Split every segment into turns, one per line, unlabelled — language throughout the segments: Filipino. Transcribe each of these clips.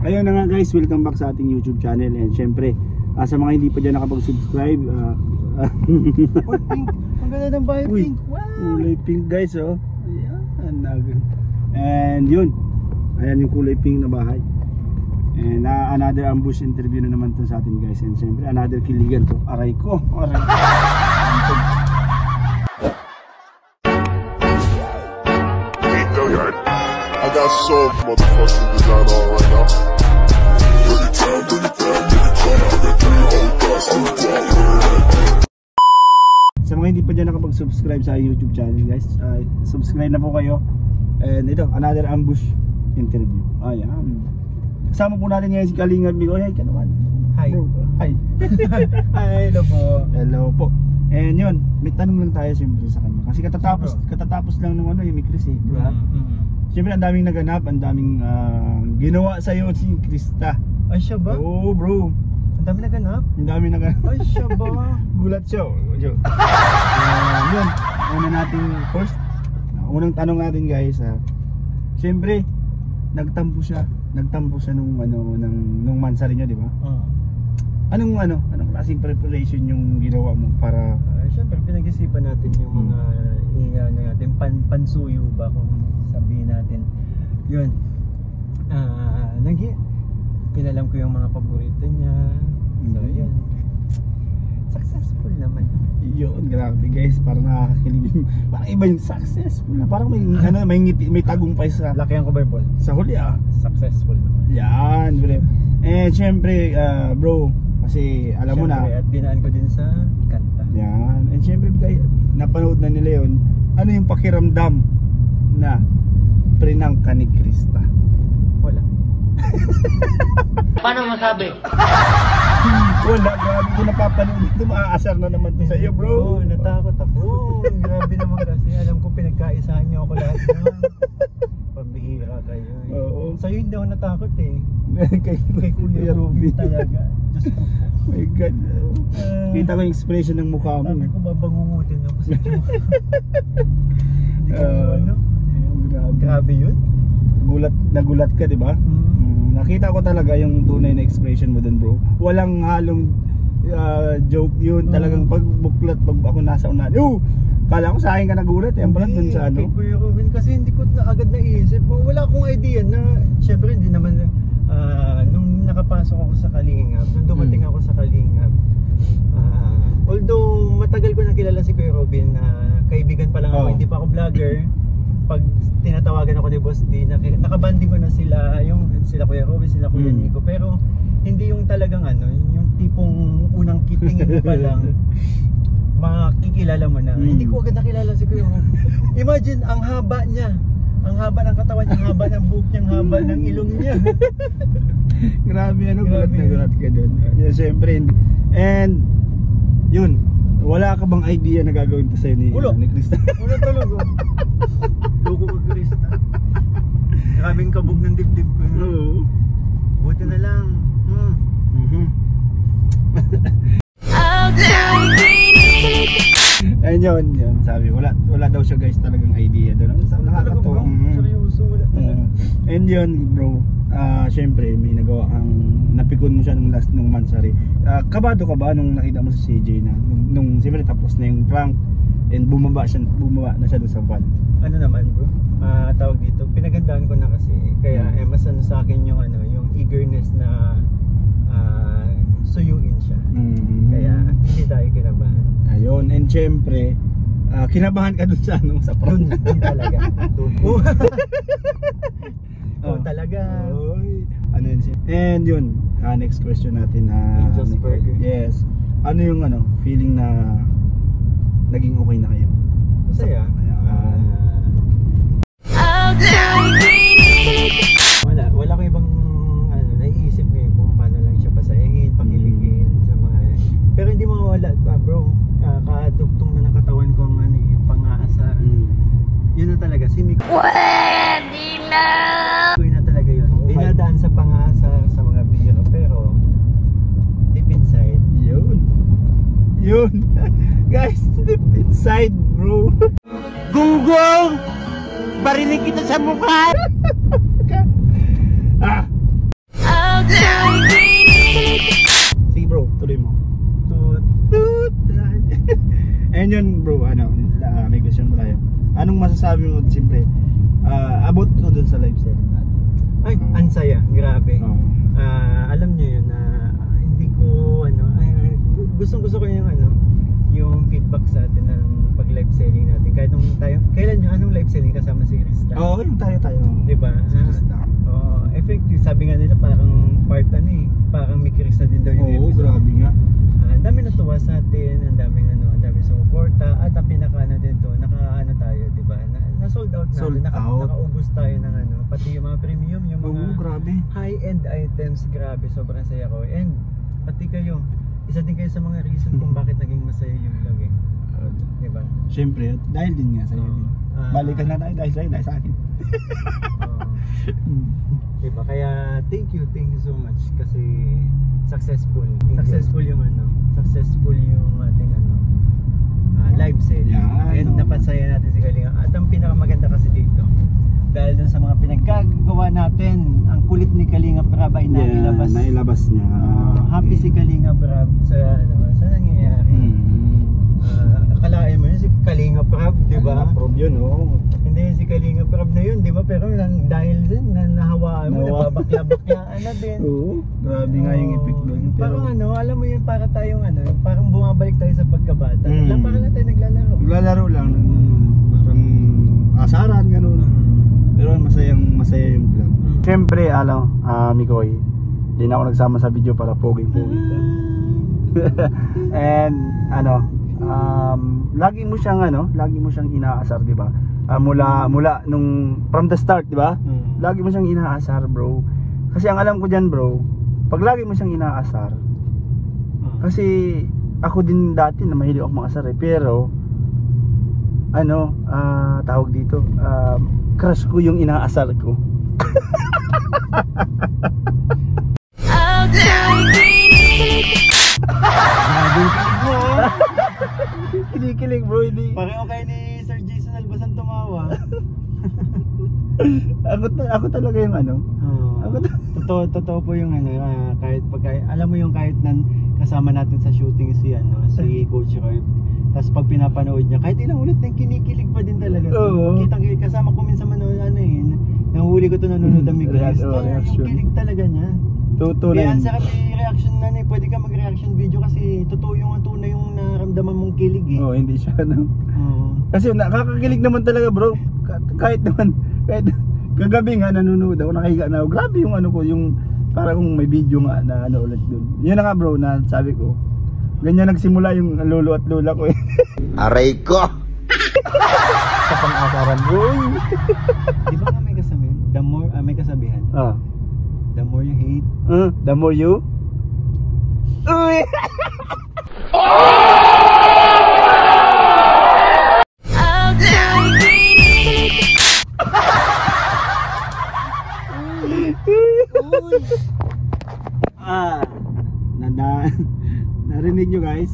Ayun na nga guys, welcome back sa ating YouTube channel. And syempre, sa mga hindi pa dyan nakapag-subscribe,
pink. Ang ganda ng bahay, pink. Wow!
Kulay pink guys, oh. Ayan. And yun, ayan yung kulay pink na bahay. And another ambush interview na naman to sa atin guys. And syempre, another kiligan to. Aray ko.
I got so motherfucking design on right now.
Sa mga hindi pa dyan nakapag-subscribe sa YouTube channel guys, subscribe na po kayo. And ito, another ambush interview. Ayan. Kasama po natin ngayon si Kalingap Bigo. Hi ka naman.
Hi.
Bro, hi.
Hi, hello po.
Hello po. And yun, may tanong lang tayo siyempre sa kanya. Kasi katatapos lang nung yung Chris eh, di ba? Siyempre ang daming naganap, ang daming ginawa sa'yo si Krista.
Ay siya ba?
Oo bro.
Ang dami naganap?
Ang daming naganap.
Ay siya ba?
Gulat siya. Yun, unang tanong natin guys, siyempre nagtampo siya nung mansari niya, di ba? Anong klaseng preparation yung ginawa mo para
siyempre pinag-isipan natin yung mga natin pansuyo ba kung sabihin natin. Yun. Inalam ko yung mga paborito niya. So yun. Successful naman.
Yun, grabe guys, parang nakakakilig. Parang iba yung successful na. Parang may tagumpay sa
Lakihan ko ba yung
sa huli
Successful naman.
Yan, bro. Eh syempre bro, kasi alam mo na.
At dinaan ko din sa kanta.
Yan. And syempre guys, napanood na nila yun. Ano yung pakiramdam na prinangka ni Krista?
Wala.
Paano masabi?
Wala, grabe ko napapanood ito. Maaasar na naman ito sa'yo bro.
Oo, natakot ako. Grabe naman kasi alam ko pinagkaisahan niyo ako lahat naman. Pambihira kayo.
Oo.
Sa'yo hindi ako natakot eh.
kay
Kuya
Ruby
talaga. Diyos ko.
My God. Kita ko yung expression ng mukha mo.
Sabi ko babangungutin ako sa Diyo. Grabe yun.
Nagulat ka, di ba? Nakita ko talaga yung tunay na expression mo dun bro. Walang halong joke yun. Talagang pagbuklat, pag ako nasa unahan. Kala ko sa akin ka nagulat eh. Ang pala dun sa ano.
Kay Kuya Robin kasi hindi ko na agad naisip. Wala akong idea na, syempre hindi naman nung nakapasok ako sa Kalingap, nung dumating ako sa Kalingap, although matagal ko nang kilala si Kuya Robin, kaibigan pa lang ako, hindi pa ako vlogger. Pag tinatawagan ako ni Boss D, nakabanding ko na sila Kuya Robin, sila Kuya Nico, pero hindi yung talagang yung tipong unang kitingin mo pa lang makikilala mo na. Hindi ko agad nakilala si Kuya Robin. Imagine, ang haba niya, ang haba ng katawan niya, ang haba ng buhok niya, ang haba ng ilong niya.
Grabe gulat na gulat ka dun. Yeah, syempre. And yun, wala ka bang idea na gagawin to sa'yo ni Krista?
Wala talaga. Loko ko Krista. Grabing kabog ng dibdib ko. Buti na lang.
Ayun yun, sabi, wala daw siya guys talagang idea doon. Nakakatawa.
Seryoso, wala talaga.
And yun bro, syempre may nagawa napikon mo siya nung last nung mansari. Kabado ka ba nung nakita mo sa CJ na nung siyempre tapos na yung prank and bumaba na siya doon sa van?
Ano naman bro, tawag dito, pinagandaan ko na kasi kaya mas sa akin yung yung eagerness na suyuin siya. Kaya hindi tayo kinabahan. Ayun,
and syempre kinabahan ka doon sa prank.
Doon talaga. Doon talaga.
Ano yun siya? And yun, next question natin
Angel's Burger.
Yes. Ano yung feeling na naging okay na kayo?
Masaya. Wala ko ibang naiisip ko kung paano lang siya pasayahin, pakiligin sa mga, pero hindi mawala bro, kadugtong na nakatawan ko ang pang-aasar. Yun na talaga si Miko. Pwede na! Yun na talaga yun. Dinadaan sa pang-aasar, sa mga biro, pero deep inside
yun guys, deep inside bro.
Gunggong! Barinig kita sa mukha!
yun bro, may question mo tayo. Anong masasabi mo siyempre about ko dun sa live selling natin?
Ay, ang saya, grabe.
Oo.
Alam niyo yun na hindi ko gusto ko yung feedback sa atin ng pag live selling natin. Kahit nung tayo, kailan yung anong live selling kasama si Krista?
Oo, yung tayo.
Diba? Effective. Sabi nga nila parang parang may Krista din daw yung
Oo,
episode.
grabe nga.
Ang dami natuwa sa atin, ang dami sumuporta, at ang pinaka din to, tayo, di ba? Na sold out
Sold
natin,
out.
nakaubos tayo ng pati yung mga premium, yung mga
Oo, grabe.
high-end items, grabe, sobrang saya ko. And pati kayo, isa din kayo sa mga reason kung bakit naging masaya yung vlog eh. Di ba?
Siyempre, dahil din nga sa'yo din. Balikan na tayo dahil sa akin.
Diba? Kaya thank you so much kasi successful yung ating live selling.
Yeah,
And napasaya natin si Kalinga. At ang pinakamaganda kasi dito, dahil dun sa mga pinagkagawa natin, ang kulit ni Kalinga Prab ay nailabas.
Nailabas niya.
Happy si Kalinga Prab sa nangyayari. Akalain mo yun si Kalinga Prab, di ba?
Prab yun, oo.
Hindi si Kalinga Prab na yun, di ba? Pero dahil din nahawaan mo, nababakya-bakyaan na din.
Oo, grabe nga yung effect doon.
Parang alam mo yun, para tayong parang bumabalik tayo sa pagkabata. Parang lang tayo naglalaro.
Naglalaro lang, parang asaran, gano'n. Pero masaya yung vlog. Siyempre, Mikoy, di na ako nagsama sa video para poging-poging ka. And lagi mo siyang inaasar, di ba? Mula nung from the start, di ba? Lagi mo siyang inaasar, bro. Kasi ang alam ko diyan, bro, pag lagi mo siyang inaasar, kasi ako din dati na mahilig ako makasar eh, pero tawag dito, crush ko yung inaasar ko. Kinikilig, bro, hindi.
Pareho kayo ni Sir Jason Albasan tumawa.
Ako talaga yung
Totoo po yung kahit alam mo yung kahit kasama natin sa shooting si Coach Roy. Tapos pag pinapanood niya, kahit ilang ulit kinikilig pa din talaga.
Oo.
Kitang kasama ko minsan nahuli ko to nanonood ng Migres.
Reaction.
Yung kilig talaga niya.
Tunay.
Kaya ang sarap i-reaction pwede ka mag-reaction video kasi totoo yung tunay yung naramdaman mong kilig eh.
Oo, hindi siya
Oo.
Kasi nakakakilig naman talaga, bro. Kahit kagabi nga nanonood ako, nakahiga na ako. Grabe yung yung para kung may video nga na ulit dun. Yun na nga, bro, na sabi ko. Ganyan nagsimula yung lolo at lola ko eh.
Aray ko!
Sa pang-asaran, bro.
Di ba nga may kasabihan? The more you hate,
The more you? Uy! Narinig nyo guys,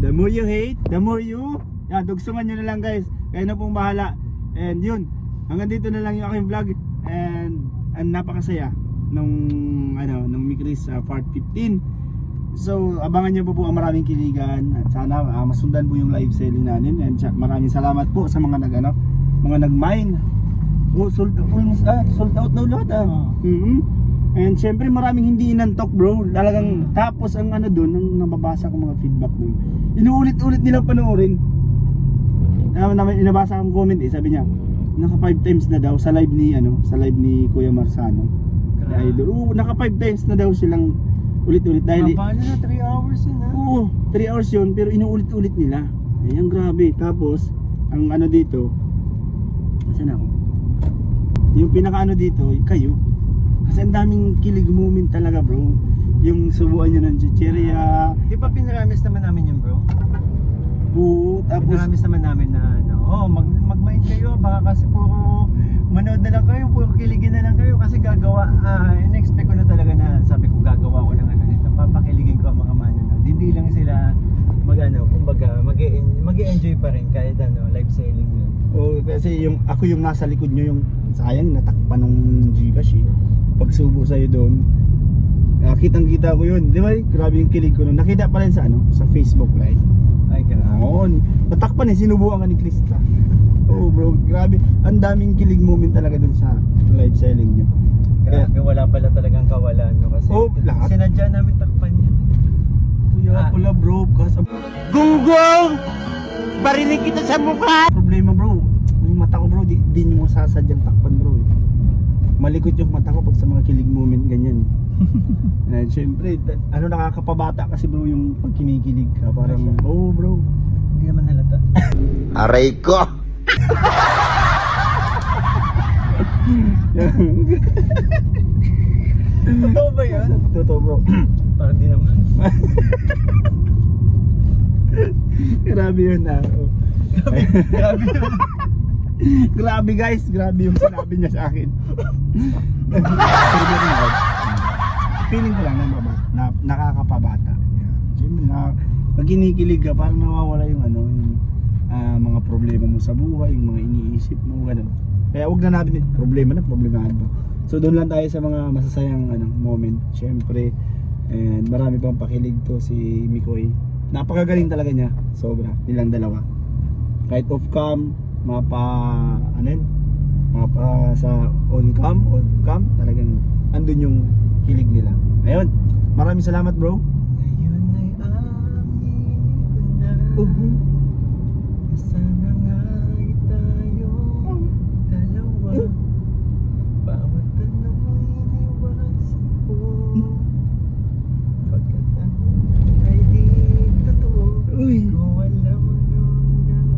the more you hate, the more you dugsungan nyo na lang guys, kayo na pong bahala. And yun, hanggang dito na lang yung aking vlog. And napakasaya nung Migres part 15. So abangan nyo po ang maraming kiligan. At sana masundan po yung live selling natin. And maraming salamat po sa mga nag-mine. Sold out daw lahat And syempre maraming hindi inantok, bro. Talagang tapos ang doon, ang nababasa ko mga feedback doon, inuulit-ulit nilang panoorin. Inabasa akong comment sabi niya, naka 5 times na daw sa live ni Kuya Marsano. Idol. Naka 5 times na daw silang ulit-ulit dahil
paano na 3 hours yun
Oo, 3 hours yun pero inuulit-ulit nila. Ayan, grabe. Tapos ang dito, saan ako? Yung pinaka dito, kayo. Kasi ang daming kilig moment talaga, bro. Yung subuan nyo ng chicheria.
Di ba pinaramis naman namin yun, bro?
Oo, tapos
pinaramis naman namin na mag-mind kayo. Baka kasi puro manood na lang kayo, puro kiligin na lang kayo. Kasi gagawa, in-expect ko na talaga na sabi ko gagawa ko ng nito. Papakiligin ko ang mga manonood. Hindi lang sila kumbaga mag-e-enjoy pa rin kahit live selling yun.
Oo, kasi ako yung nasa likod nyo, yung sayang natakpan nung Gcash eh. Pagsubo sa'yo doon, kitang-kita ko yun. Di ba? Grabe yung kilig ko nun. Nakita pa rin sa Facebook live.
Ay, grabe.
Oo, natakpan eh, sinubukan ka ni Krista. Oh bro, grabe. Ang daming kilig moment talaga dun sa live selling nyo.
Grabe, wala pala talagang kawalan, no? Kasi
Oh, lahat.
sinadya namin takpan yan.
Kuya, pula bro, kasi
Gunggong! Barinig kita sa mukha!
problema bro, yung mata ko bro, di nyo mo sasadyang takpan bro eh. Malikot yung mata ko pag sa mga kilig moment ganyan eh. And syempre, nakakapabata kasi bro yung pag kinikilig ka. Parang, oh bro.
Hindi naman halata.
Aray ko!
Totoo ba yun?
Totoo bro.
Parang di naman.
Grabe yun ah. Oh.
Grabe yun.
Grabe guys, grabe yung sinabi niya sa akin. Feeling ko lang na nakakapabata. Yeah. Siyempre, pag kinikilig ka, parang nawawala yung yung mga problema mo sa buhay, yung mga iniisip mo, gano'n. Kaya wag na natin, problema ba? So doon lang tayo sa mga masasayang moment. Siyempre, and marami pang pakilig to si Mikoy. Napakagaling talaga niya, sobra, nilang dalawa. Kahit off cam, mapa sa on cam, talagang andun yung kilig nila. Ayun, maraming salamat bro.
Ngayon ay amin ko na. Sana nga'y tayong dalawa. Bawat tanong iniwasan ko. Pagkat ano ay di totoo.
Uy.
Di ko alam anong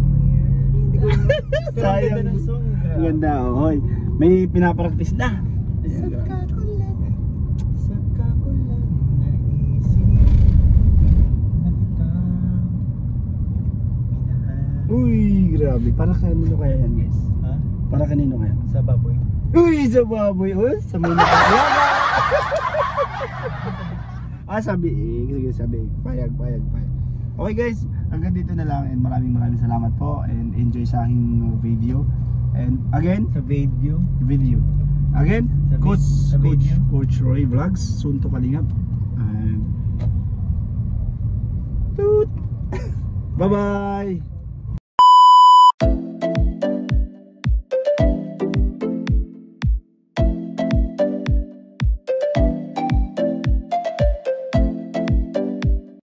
nangyari. Hindi ko alam. Pero ang
Sayang.
ganda ng song.
Ang ganda, oy. May pinapractice na.
Saka ko lang naisip na kita minahal.
Uy, grabe. Para kanino kaya yan guys?
Ha?
Para kanino kaya?
Sa baboy.
Uy, sa baboy. Oh, sa may nakakalaga. Sige, sabi. Payag. Okay guys, hanggang dito na lang and maraming salamat po and enjoy sa aking video. And again,
Sa video.
Again,
Sa
Coach
video.
Roy Vlogs, soon to Kalingap. And toot. Bye-bye.